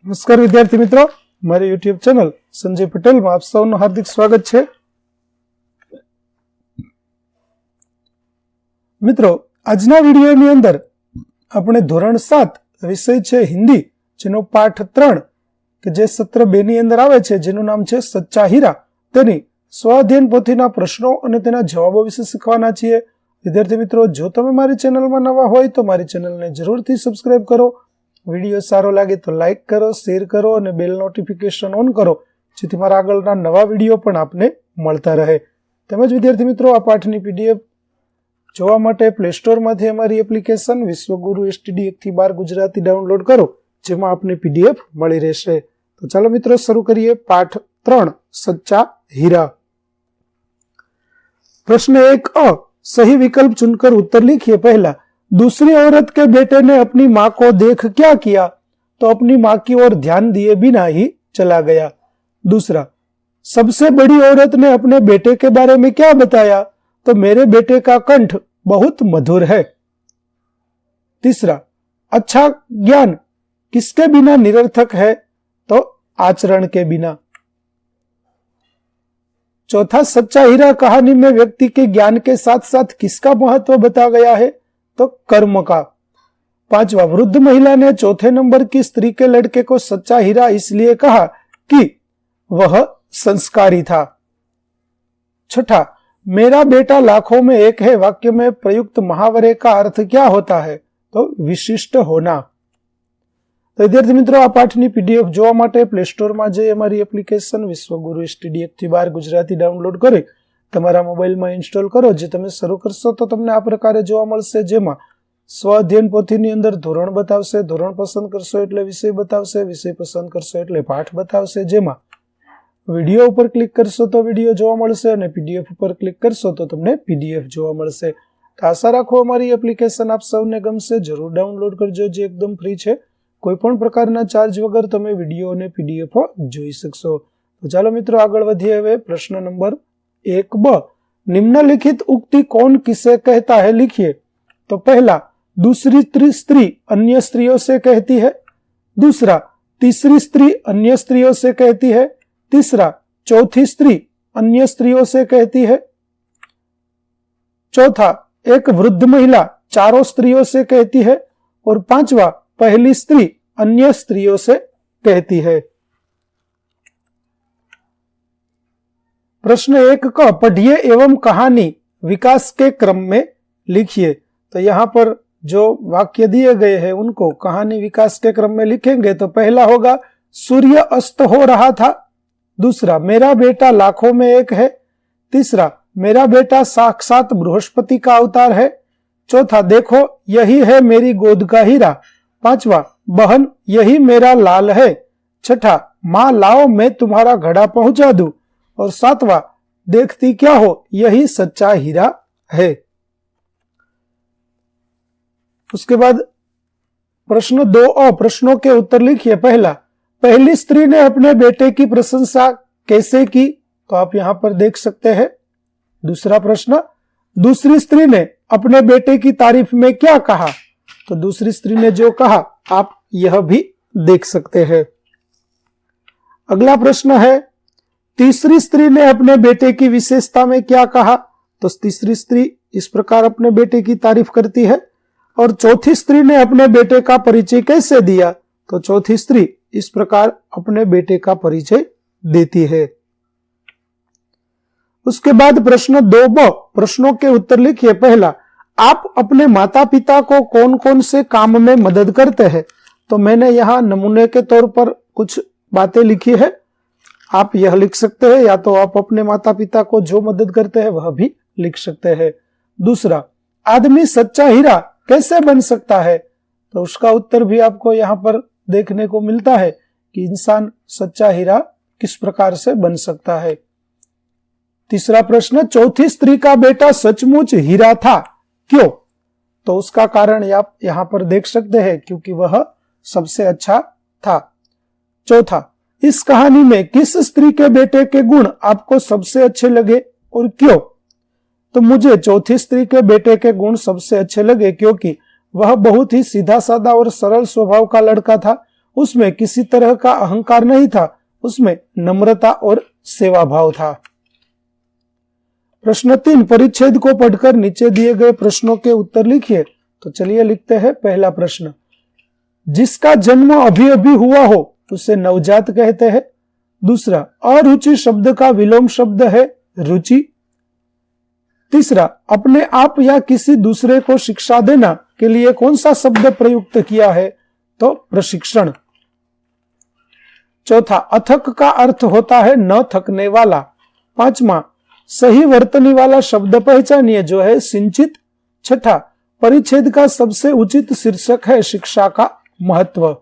નમસ્કાર વિદ્યાર્થી મિત્રો, મારી યુટ્યુબ ચેનલ સંજય પટેલમાં આપ સૌનું હાર્દિક સ્વાગત છે. મિત્રો, આજના વિડીયોની અંદર આપણે ધોરણ 7 વિષય છે હિન્દી, જેનો પાઠ 3 કે જે સત્ર 2 ની અંદર આવે છે, જેનું નામ છે સચ્ચા હીરા, તેની સ્વાધ્યાયન પોથીના પ્રશ્નો અને તેના જવાબો વિશે શીખવાના છીએ. વિદ્યાર્થી મિત્રો, જો તમે મારી ચેનલમાં નવા હોય તો મારી ચેનલને જરૂરથી સબસ્ક્રાઇબ કરો. વિડીયો સારો લાગે તો લાઇક કરો, શેર કરો અને બેલ નોટિફિકેશન ઓન કરો, જેથી મારા આગળના નવા વિડીયો પણ આપને મળતા રહે. તેમજ વિદ્યાર્થી મિત્રો, આ પાઠની પીડીએફ જોવા માટે પ્લે સ્ટોરમાંથી અમારી એપ્લિકેશન વિશ્વગુરુ STD 1-12 ગુજરાતી ડાઉનલોડ કરો, જેમાં આપને પીડીએફ મળી રહેશે. તો ચાલો મિત્રો શરૂ કરીએ. પાઠ 3 सच्चा हीरा. प्रश्न 1 अ, सही विकल्प चुनकर उत्तर लिखिए. पहला, दूसरी औरत के बेटे ने अपनी माँ को देख क्या किया? तो अपनी माँ की ओर ध्यान दिए बिना ही चला गया. दूसरा, सबसे बड़ी औरत ने अपने बेटे के बारे में क्या बताया? तो मेरे बेटे का कंठ बहुत मधुर है. तीसरा, अच्छा ज्ञान किसके बिना निरर्थक है? तो आचरण के बिना. चौथा, सच्चा हीरा कहानी में व्यक्ति के ज्ञान के साथ साथ किसका महत्व बताया गया है? तो कर्म का. पांचवा, वृद्ध महिला ने चौथे नंबर की स्त्री के लड़के को सच्चा हीरा इसलिए कहा कि वह संस्कारी था. छठा, मेरा बेटा लाखों में एक है वाक्य में प्रयुक्त महावरे का अर्थ क्या होता है? तो विशिष्ट होना. तो विद्यार्थी मित्रों, आ पाठनी पीडीएफ જોવા માટે પ્લે સ્ટોરમાં જઈ અમારી એપ્લિકેશન વિશ્વગુરુ STD 1-12 ગુજરાતી ડાઉનલોડ કરી તમારા મોબાઈલમાં ઇન્સ્ટોલ કરો. જે તમે શરૂ કરશો તો તમને આ પ્રકારે જોવા મળશે, જેમાં સ્વાધ્યાયન પોથીની અંદર ધોરણ બતાવશે, ધોરણ પસંદ કરશો એટલે વિષય બતાવશે, વિષય પસંદ કરશો એટલે પાઠ બતાવશે, જેમાં વિડીયો ઉપર ક્લિક કરશો તો વિડીયો જોવા મળશે અને પીડીએફ ઉપર ક્લિક કરશો તો તમને પીડીએફ જોવા મળશે. તો આશા રાખો અમારી એપ્લિકેશન આપ સૌને ગમશે. જરૂર ડાઉનલોડ કરજો, જે એકદમ ફ્રી છે. કોઈ પણ પ્રકારના ચાર્જ વગર તમે વિડીયો અને પીડીએફ જોઈ શકશો. તો ચાલો મિત્રો આગળ વધીએ. હવે પ્રશ્ન નંબર 1 ब, निम्नलिखित उक्ति कौन किसे कहता है? लिखिए. तो पहला, दूसरी स्त्री अन्य स्त्रियों से कहती है. दूसरा, तीसरी स्त्री अन्य स्त्रियों से कहती है. तीसरा, चौथी स्त्री अन्य स्त्रियों से कहती है. चौथा, एक वृद्ध महिला चारों स्त्रियों से कहती है. और पांचवा, पहली स्त्री अन्य स्त्रियों से कहती है. प्रश्न 1 का, पढ़िए एवं कहानी विकास के क्रम में लिखिए. तो यहाँ पर जो वाक्य दिए गए हैं उनको कहानी विकास के क्रम में लिखेंगे. तो पहला होगा, सूर्य अस्त हो रहा था. दूसरा, मेरा बेटा लाखों में एक है. तीसरा, मेरा बेटा साक्षात बृहस्पति का अवतार है. चौथा, देखो यही है मेरी गोद का हीरा. पांचवा, बहन यही मेरा लाल है. छठा, मां लाओ मैं तुम्हारा घड़ा पहुंचा दूं. और सातवां, देखती क्या हो यही सच्चा हीरा है. उसके बाद प्रश्न 2 अ, प्रश्नों के उत्तर लिखिए. पहला, पहली स्त्री ने अपने बेटे की प्रशंसा कैसे की? तो आप यहां पर देख सकते हैं. दूसरा प्रश्न, दूसरी स्त्री ने अपने बेटे की तारीफ में क्या कहा? तो दूसरी स्त्री ने जो कहा आप यह भी देख सकते हैं. अगला प्रश्न है, तीसरी स्त्री ने अपने बेटे की विशेषता में क्या कहा? तो तीसरी स्त्री इस प्रकार अपने बेटे की तारीफ करती है. और चौथी स्त्री ने अपने बेटे का परिचय कैसे दिया? तो चौथी स्त्री इस प्रकार अपने बेटे का परिचय देती है. उसके बाद प्रश्न 2 ब, प्रश्नों के उत्तर लिखिए. पहला, आप अपने माता पिता को कौन कौन से काम में मदद करते हैं? तो मैंने यहाँ नमूने के तौर पर कुछ बातें लिखी है, आप यह लिख सकते हैं, या तो आप अपने माता पिता को जो मदद करते हैं वह भी लिख सकते हैं. दूसरा, आदमी सच्चा हीरा कैसे बन सकता है? तो उसका उत्तर भी आपको यहाँ पर देखने को मिलता है कि इंसान सच्चा हीरा किस प्रकार से बन सकता है. तीसरा प्रश्न, चौथी स्त्री का बेटा सचमुच हीरा था, क्यों? तो उसका कारण आप यहां पर देख सकते हैं, क्योंकि वह सबसे अच्छा था. चौथा, इस कहानी में किस स्त्री के बेटे के गुण आपको सबसे अच्छे लगे और क्यों? तो मुझे चौथी स्त्री के बेटे के गुण सबसे अच्छे लगे क्योंकि वह बहुत ही सीधा साधा और सरल स्वभाव का लड़का था उसमें किसी तरह का अहंकार नहीं था, उसमें नम्रता और सेवा भाव था। प्रश्न 3, परिच्छेद को पढ़कर नीचे दिए गए प्रश्नों के उत्तर लिखिए। तो चलिए लिखते हैं। पहला प्रश्न, जिसका जन्म अभी अभी हुआ हो उसे नवजात कहते हैं। दूसरा, अरुचि शब्द का विलोम शब्द है रुचि। तीसरा, अपने आप या किसी दूसरे को शिक्षा देना के लिए कौन सा शब्द प्रयुक्त किया है? तो प्रशिक्षण। चौथा, अथक का अर्थ होता है न थकने वाला। पांचवा, सही वर्तनी वाला शब्द पहचानिए जो है सिंचित। छठा, परिच्छेद का सबसे उचित शीर्षक है शिक्षा का महत्व।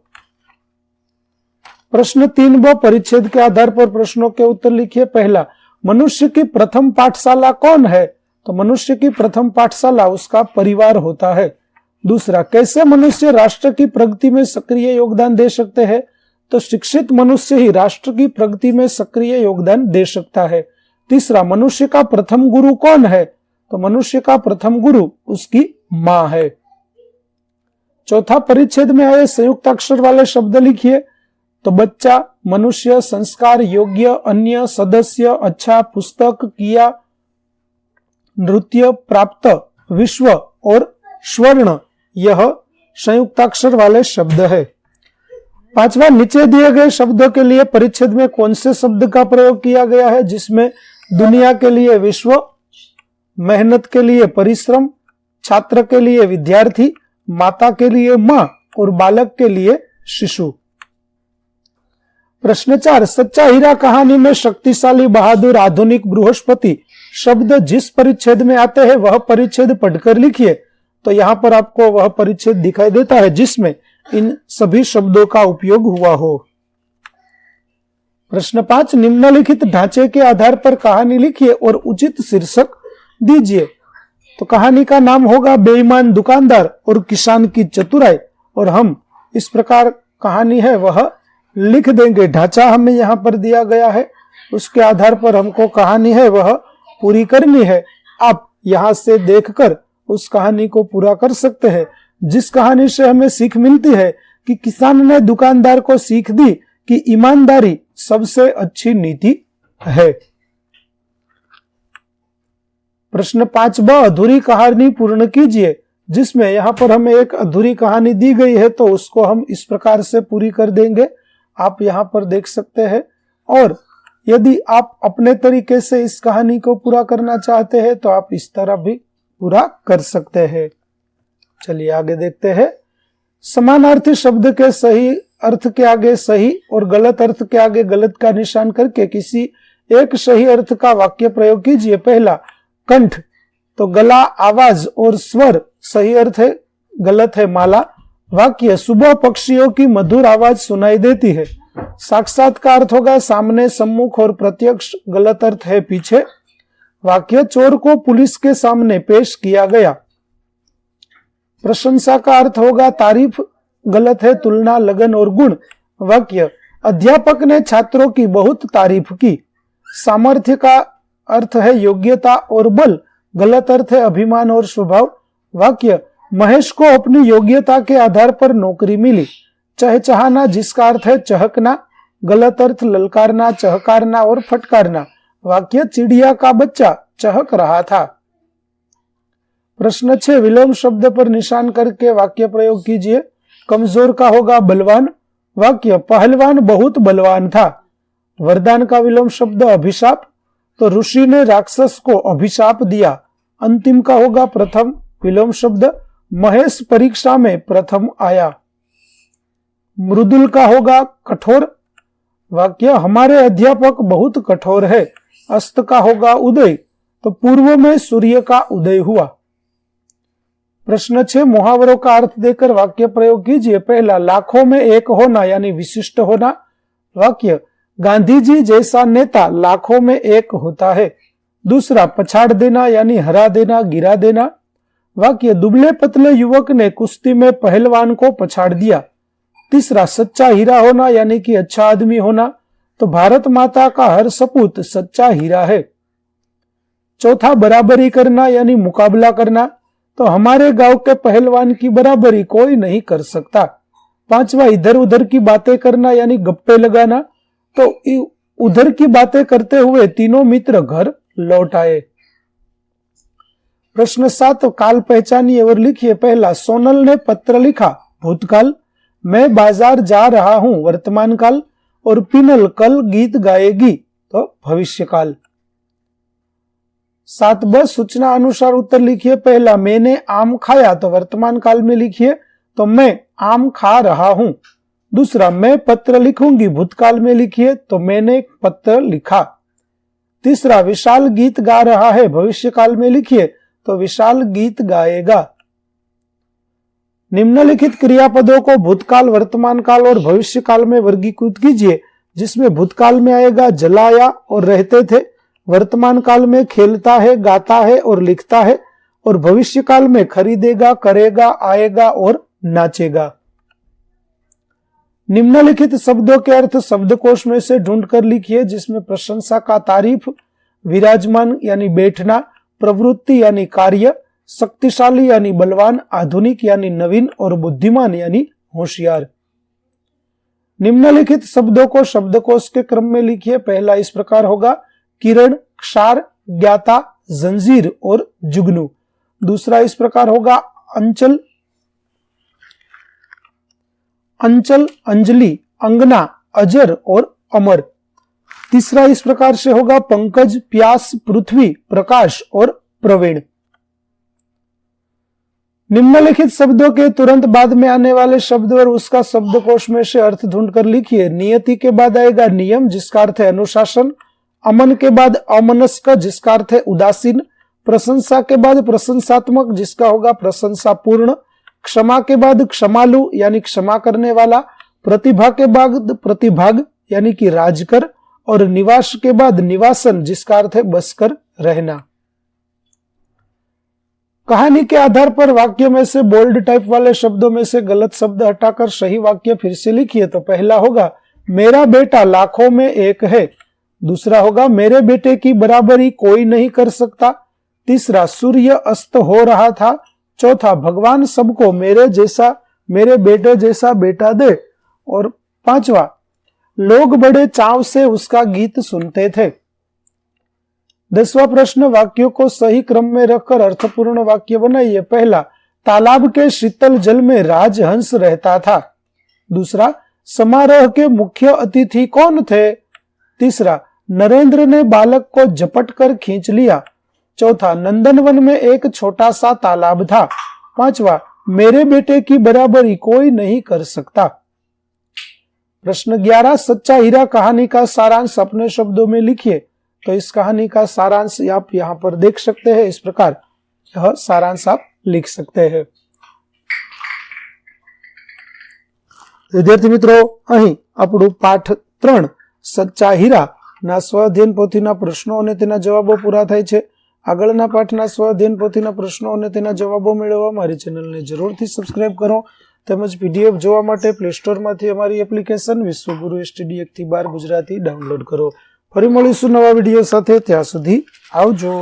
प्रश्न 3 परिच्छेद के आधार पर प्रश्नों के उत्तर लिखिए। पहला, मनुष्य की प्रथम पाठशाला कौन है? तो मनुष्य की प्रथम पाठशाला उसका परिवार होता है। दूसरा, कैसे मनुष्य राष्ट्र की प्रगति में सक्रिय योगदान दे सकते हैं? तो शिक्षित मनुष्य ही राष्ट्र की प्रगति में सक्रिय योगदान दे सकता है। तीसरा, मनुष्य का प्रथम गुरु कौन है? तो मनुष्य का प्रथम गुरु उसकी मां है। चौथा, परिच्छेद में आए संयुक्त अक्षर वाले शब्द लिखिए। तो बच्चा, मनुष्य, संस्कार, योग्य, अन्य, सदस्य, अच्छा, पुस्तक, किया, नृत्य, प्राप्त, विश्व और स्वर्ण, यह संयुक्ताक्षर वाले शब्द है। पांचवा, नीचे दिए गए शब्दों के लिए परिच्छेद में कौन से शब्द का प्रयोग किया गया है? जिसमें दुनिया के लिए विश्व, मेहनत के लिए परिश्रम, छात्र के लिए विद्यार्थी, माता के लिए मां और बालक के लिए शिशु। प्रश्न 4, सच्चा हीरा कहानी में शक्तिशाली, बहादुर, आधुनिक, बृहस्पति शब्द जिस परिच्छेद में आते हैं वह परिच्छेद पढ़कर लिखिए। तो यहां पर आपको वह परिच्छेद दिखाई देता है जिसमें इन सभी शब्दों का उपयोग हुआ हो। प्रश्न 5, निम्नलिखित ढांचे के आधार पर कहानी लिखिए और उचित शीर्षक दीजिए। तो कहानी का नाम होगा बेईमान दुकानदार और किसान की चतुराई, और हम इस प्रकार कहानी है वह लिख देंगे। ढांचा हमें यहाँ पर दिया गया है, उसके आधार पर हमको कहानी है वह पूरी करनी है। आप यहाँ से देखकर उस कहानी को पूरा कर सकते हैं, जिस कहानी से हमें सीख मिलती है कि किसान ने दुकानदार को सीख दी कि ईमानदारी सबसे अच्छी नीति है। प्रश्न 5 अधूरी कहानी पूर्ण कीजिए। जिसमें यहाँ पर हमें एक अधूरी कहानी दी गई है तो उसको हम इस प्रकार से पूरी कर देंगे, आप यहाँ पर देख सकते हैं। और यदि आप अपने तरीके से इस कहानी को पूरा करना चाहते हैं तो आप इस तरह भी पूरा कर सकते हैं। चलिए आगे देखते हैं। समानार्थी शब्द के सही अर्थ के आगे सही और गलत अर्थ के आगे गलत का निशान करके किसी एक सही अर्थ का वाक्य प्रयोग कीजिए। पहला, कंठ, तो गला, आवाज और स्वर सही अर्थ है, गलत है माला। वाक्य, सुबह पक्षियों की मधुर आवाज सुनाई देती है। साक्षात का अर्थ होगा सामने, सम्मुख और प्रत्यक्ष, गलत अर्थ है पीछे। वाक्य, चोर को पुलिस के सामने पेश किया गया। प्रशंसा का अर्थ होगा तारीफ, गलत है तुलना, लगन और गुण। वाक्य, अध्यापक ने छात्रों की बहुत तारीफ की। सामर्थ्य का अर्थ है योग्यता और बल, गलत अर्थ है अभिमान और स्वभाव। वाक्य, महेश को अपनी योग्यता के आधार पर नौकरी मिली। चहचहाना, जिसका अर्थ है चहकना, गलत अर्थ ललकारना, चहकारना और फटकारना। वाक्य, चिड़िया का बच्चा चहक रहा था। प्रश्न 6, विलोम शब्द पर निशान करके वाक्य प्रयोग कीजिए। कमजोर का होगा बलवान। वाक्य, पहलवान बहुत बलवान था। वरदान का विलोम शब्द अभिशाप, तो ऋषि ने राक्षस को अभिशाप दिया। अंतिम का होगा प्रथम विलोम शब्द, महेश परीक्षा में प्रथम आया। मृदुल का होगा कठोर। वाक्य, हमारे अध्यापक बहुत कठोर है। अस्त का होगा उदय, तो पूर्व में सूर्य का उदय हुआ। प्रश्न 6, मुहावरों का अर्थ देकर वाक्य प्रयोग कीजिए। पहला, लाखों में एक होना यानी विशिष्ट होना। वाक्य, गांधी जी जैसा नेता लाखों में एक होता है। दूसरा, पछाड़ देना यानी हरा देना, गिरा देना। वाक्य, दुबले पतले युवक ने कुश्ती में पहलवान को पछाड़ दिया। तीसरा, सच्चा हीरा होना यानी कि अच्छा आदमी होना, तो भारत माता का हर सपूत सच्चा हीरा है। चौथा, बराबरी करना यानी मुकाबला करना, तो हमारे गांव के पहलवान की बराबरी कोई नहीं कर सकता। 5वां इधर उधर की बातें करना यानी गप्पे लगाना। तो उधर की बातें करते हुए तीनों मित्र घर लौट आए। प्रश्न 7, काल पहचानिए और लिखिए। पहला, सोनल ने पत्र लिखा, भूतकाल। मैं बाजार जा रहा हूं, वर्तमान काल। और पिनल कल गीत गाएगी, तो भविष्यकाल। 7ब, सूचना अनुसार उत्तर लिखिए। पहला, मैंने आम खाया, तो वर्तमान काल में लिखिए, तो मैं आम खा रहा हूं। दूसरा, मैं पत्र लिखूंगी, भूतकाल में लिखिए, तो मैंने पत्र लिखा। तीसरा, विशाल गीत गा रहा है, भविष्यकाल में लिखिए, तो विशाल गीत गाएगा। निम्नलिखित क्रियापदों को भूतकाल, वर्तमान काल और भविष्य काल में वर्गीकृत कीजिए, जिसमें भूतकाल में आएगा जलाया और रहते थे, वर्तमान काल में खेलता है, गाता है और लिखता है, और भविष्य काल में खरीदेगा, करेगा, आएगा और नाचेगा। निम्नलिखित शब्दों के अर्थ शब्दकोश में से ढूंढकर लिखिए, जिसमें प्रशंसा का तारीफ, विराजमान यानी बैठना, प्रवृत्ति यानी कार्य, शक्तिशाली यानी बलवान, आधुनिक यानी नवीन और बुद्धिमान यानी होशियार। निम्नलिखित शब्दों को शब्दकोश के क्रम में लिखिए। पहला इस प्रकार होगा, किरण, क्षार, ज्ञाता, जंजीर और जुगनू। दूसरा इस प्रकार होगा, अंचल, अंचल, अंजलि, अंगना, अजर और अमर। तीसरा इस प्रकार से होगा, पंकज, प्यास, पृथ्वी, प्रकाश और प्रवीण। निम्नलिखित शब्दों के तुरंत बाद में आने वाले शब्द और उसका शब्दकोश में से अर्थ ढूंढकर लिखिए। नियति के बाद आएगा नियम, जिसका अर्थ है अनुशासन। अमन के बाद अमनस्क, जिसका अर्थ है उदासीन। प्रशंसा के बाद प्रशंसात्मक, जिसका होगा प्रशंसापूर्ण। क्षमा के बाद क्षमालु यानी क्षमा करने वाला। प्रतिभा के बाद प्रतिभाग यानी कि राजकर। और निवास के बाद निवासन, जिसका अर्थ है बसकर रहना। कहानी के आधार पर वाक्य में से बोल्ड टाइप वाले शब्दों में से गलत शब्द हटाकर सही वाक्य फिर से लिखिए। तो पहला होगा, मेरा बेटा लाखों में एक है। दूसरा होगा, मेरे बेटे की बराबरी कोई नहीं कर सकता। तीसरा, सूर्य अस्त हो रहा था। चौथा, भगवान सबको मेरे बेटे जैसा बेटा दे। और पांचवा, लोग बड़े चाव से उसका गीत सुनते थे। 10वां प्रश्न, वाक्यों को सही क्रम में रखकर अर्थपूर्ण वाक्य बनाइए। पहला, तालाब के शीतल जल में राजहंस रहता था। दूसरा, समारोह के मुख्य अतिथि कौन थे। तीसरा, नरेंद्र ने बालक को झपट कर खींच लिया। चौथा, नंदनवन में एक छोटा सा तालाब था। पांचवा, मेरे बेटे की बराबरी कोई नहीं कर सकता। प्रश्न 11, सच्चा हीरा कहानी का सारांश अपने शब्दों में लिखिए। तो इस कहानी का सारांश आप यहाँ पर देख सकते हैं। इस प्रकार यह सारांश आप लिख सकते हैं। विद्यार्थी मित्रों, અહીં આપણું પાઠ 3 સચ્ચા હીરા ના સ્વઅધ્યયન પોથીના પ્રશ્નો અને તેના જવાબો પૂરા થાય છે। આગળના પાઠના સ્વઅધ્યયન પોથીના પ્રશ્નો અને તેના જવાબો મેળવવા મારી ચેનલને જરૂરથી સબસ્ક્રાઇબ કરો તેમજ પીડીએફ જોવા માટે પ્લે સ્ટોરમાંથી અમારી એપ્લિકેશન વિશ્વગુરુ STD 1 થી 12 ગુજરાતી ડાઉનલોડ કરો। ફરી મળીશું નવા વિડીયો સાથે, ત્યાં સુધી આવજો।